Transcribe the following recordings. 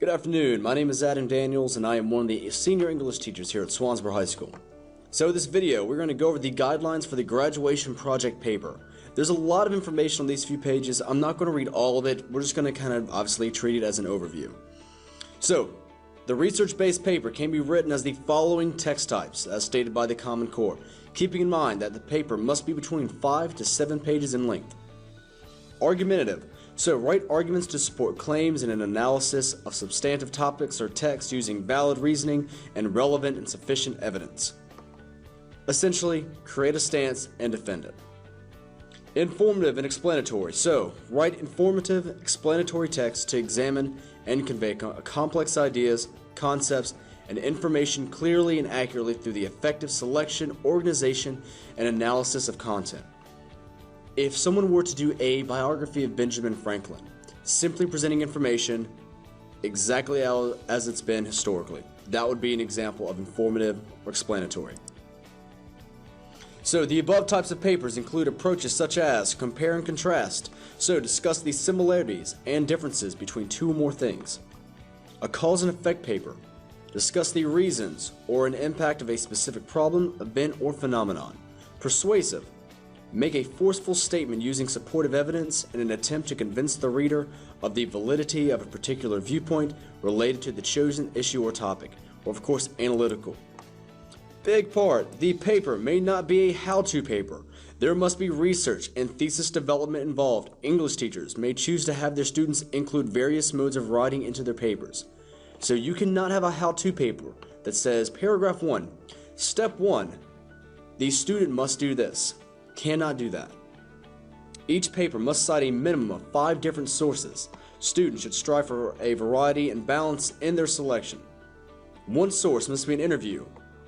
Good afternoon, my name is Adam Daniels and I am one of the senior English teachers here at Swansboro High School. So this video, we're going to go over the guidelines for the graduation project paper. There's a lot of information on these few pages. I'm not going to read all of it. We're just going to kind of obviously treat it as an overview. So, the research-based paper can be written as the following text types, as stated by the Common Core, keeping in mind that the paper must be between 5 to 7 pages in length. Argumentative. So write arguments to support claims in an analysis of substantive topics or text using valid reasoning and relevant and sufficient evidence. Essentially, create a stance and defend it. Informative and explanatory. So write informative, explanatory text to examine and convey complex ideas, concepts, and information clearly and accurately through the effective selection, organization, and analysis of content. If someone were to do a biography of Benjamin Franklin, simply presenting information exactly as it's been historically, that would be an example of informative or explanatory. So the above types of papers include approaches such as compare and contrast, so discuss the similarities and differences between two or more things. A cause and effect paper, discuss the reasons or an impact of a specific problem, event, or phenomenon. Persuasive, make a forceful statement using supportive evidence in an attempt to convince the reader of the validity of a particular viewpoint related to the chosen issue or topic, or of course analytical. Big part, the paper may not be a how-to paper. There must be research and thesis development involved. English teachers may choose to have their students include various modes of writing into their papers. So you cannot have a how-to paper that says paragraph 1, step 1, the student must do this. Cannot do that. Each paper must cite a minimum of 5 different sources. Students should strive for a variety and balance in their selection. One source must be an interview,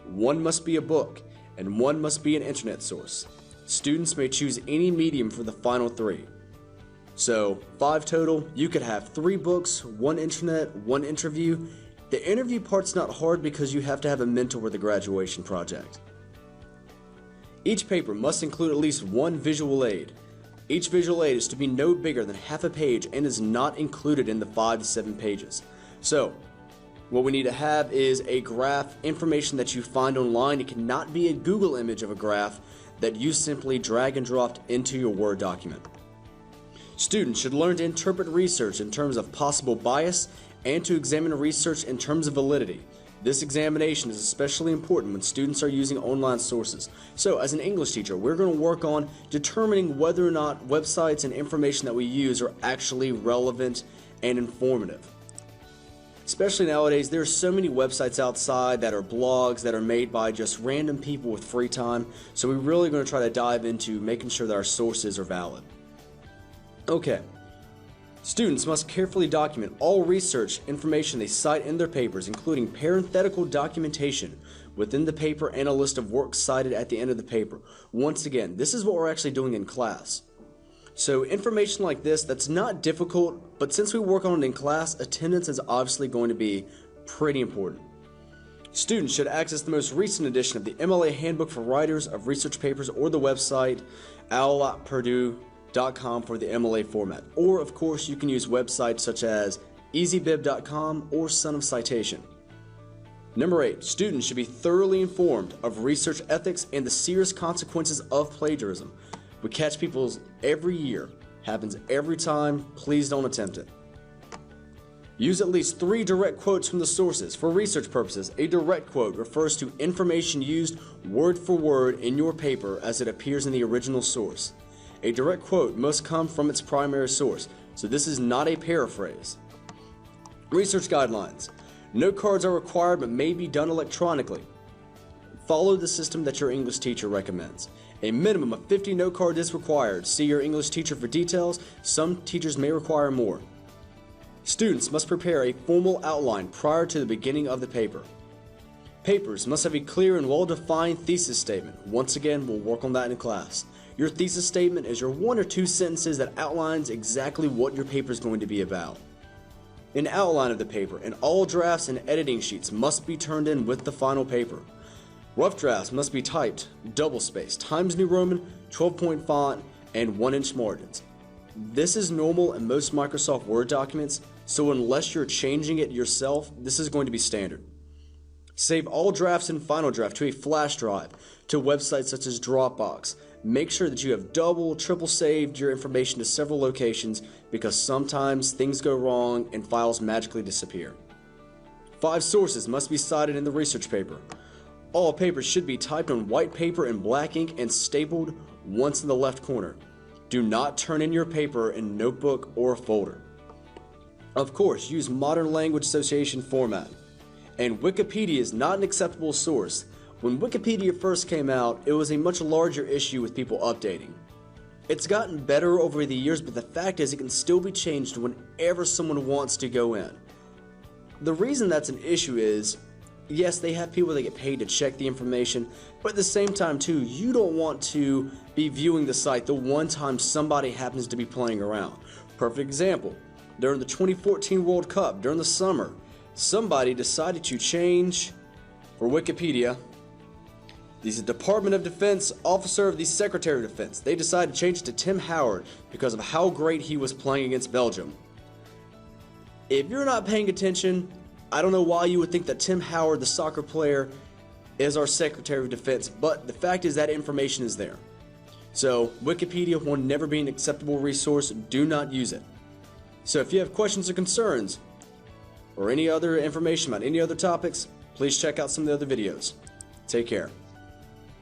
one must be a book, and one must be an internet source. Students may choose any medium for the final 3. So 5 total. You could have 3 books, 1 internet, 1 interview. The interview part's not hard because you have to have a mentor with the graduation project. Each paper must include at least 1 visual aid. Each visual aid is to be no bigger than half a page and is not included in the 5 to 7 pages. So, what we need to have is a graph, information that you find online. It cannot be a Google image of a graph that you simply drag and dropped into your Word document. Students should learn to interpret research in terms of possible bias and to examine research in terms of validity. This examination is especially important when students are using online sources. So as an English teacher, we're going to work on determining whether or not websites and information that we use are actually relevant and informative. Especially nowadays, there are so many websites outside that are blogs that are made by just random people with free time. So we're really going to try to dive into making sure that our sources are valid. Okay. Students must carefully document all research information they cite in their papers, including parenthetical documentation within the paper and a list of works cited at the end of the paper. Once again, this is what we're actually doing in class. So information like this, that's not difficult, but since we work on it in class, attendance is obviously going to be pretty important. Students should access the most recent edition of the MLA Handbook for Writers of Research Papers or the website owl.purdue.com for the MLA format. Or, of course, you can use websites such as easybib.com or Son of Citation. Number 8, students should be thoroughly informed of research ethics and the serious consequences of plagiarism. We catch people every year. Happens every time. Please don't attempt it. Use at least 3 direct quotes from the sources. For research purposes, a direct quote refers to information used word for word in your paper as it appears in the original source. A direct quote must come from its primary source, so this is not a paraphrase. Research guidelines. Note cards are required but may be done electronically. Follow the system that your English teacher recommends. A minimum of 50 note cards is required. See your English teacher for details. Some teachers may require more. Students must prepare a formal outline prior to the beginning of the paper. Papers must have a clear and well-defined thesis statement. Once again, we'll work on that in class. Your thesis statement is your 1 or 2 sentences that outlines exactly what your paper is going to be about. An outline of the paper and all drafts and editing sheets must be turned in with the final paper. Rough drafts must be typed, double-spaced, Times New Roman, 12-point font, and 1-inch margins. This is normal in most Microsoft Word documents, so unless you're changing it yourself, this is going to be standard. Save all drafts in Final Draft to a flash drive, to websites such as Dropbox. Make sure that you have double, triple saved your information to several locations because sometimes things go wrong and files magically disappear. 5 sources must be cited in the research paper. All papers should be typed on white paper in black ink and stapled once in the left corner. Do not turn in your paper in a notebook or a folder. Of course, use modern language association format. And Wikipedia is not an acceptable source. When Wikipedia first came out, it was a much larger issue with people updating. It's gotten better over the years, but the fact is it can still be changed whenever someone wants to go in. The reason that's an issue is, yes, they have people that get paid to check the information, but at the same time too, you don't want to be viewing the site the one time somebody happens to be playing around. Perfect example, during the 2014 World Cup, during the summer, somebody decided to change, for Wikipedia, the Department of Defense officer of the Secretary of Defense. They decided to change it to Tim Howard because of how great he was playing against Belgium. If you're not paying attention, I don't know why you would think that Tim Howard, the soccer player, is our Secretary of Defense, but the fact is that information is there. So Wikipedia will never be an acceptable resource. Do not use it. So if you have questions or concerns, or any other information about any other topics, please check out some of the other videos. Take care.